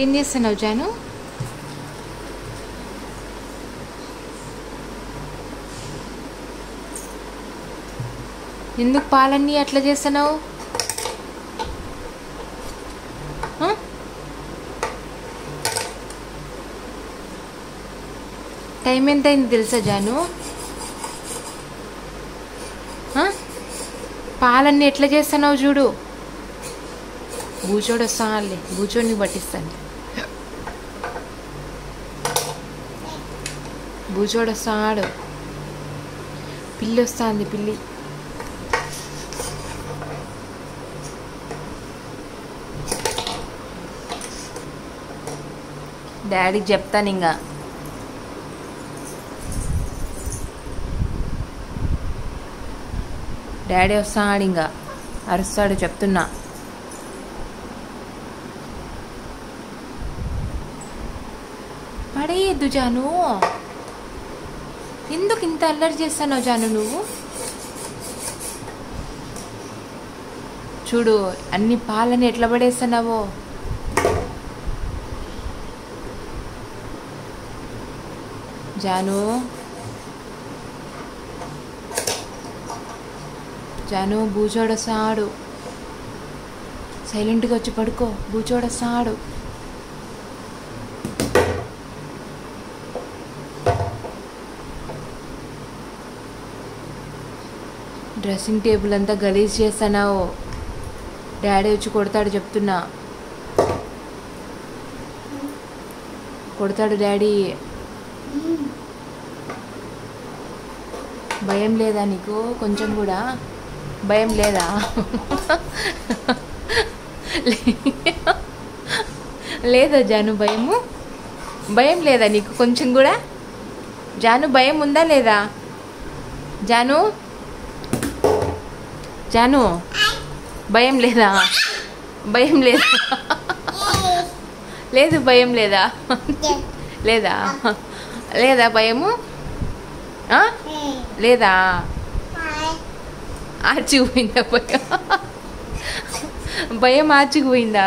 ఏం చేస్తున్నావు జాను? ఎందుకు పాలన్నీ అట్లా చేస్తున్నావు? టైం ఎంత అయింది తెలుసా జాను? పాలన్నీ ఎట్లా చేస్తున్నావు చూడు. బూచోడు వస్తానులే, బూచోడిని పట్టిస్తాను. బూచోడు వస్తాడు. పిల్లి వస్తుంది, పిల్లి. డాడీకి చెప్తాను ఇంకా. డాడీ వస్తాడు ఇంకా, అరుస్తాడు చెప్తున్నా. పడేయద్దు జాను. ఎందుకు ఇంత అల్లరి చేస్తున్నావు జాను నువ్వు? చూడు అన్ని పాలని ఎట్లా పడేస్తున్నావో. జాను, జాను బూచోడొస్తాడు. సైలెంట్గా వచ్చి పడుకో, బూచోడొస్తాడు. డ్రెస్సింగ్ టేబుల్ అంతా గలీజ్ చేస్తున్నావు. డాడీ వచ్చి కొడతాడు చెప్తున్నా. కొడతాడు డాడీ. భయం లేదా నీకు? కొంచెం కూడా భయం లేదా? లేదా జాను భయము? భయం లేదా నీకు కొంచెం కూడా? జాను భయం ఉందా లేదా? జాను, జాను భయం లేదా? భయం లేదా? లేదు భయం లేదా? లేదా? లేదా భయము? లేదా? ఆచిపోయిందా భయం? భయం ఆచిపోయిందా?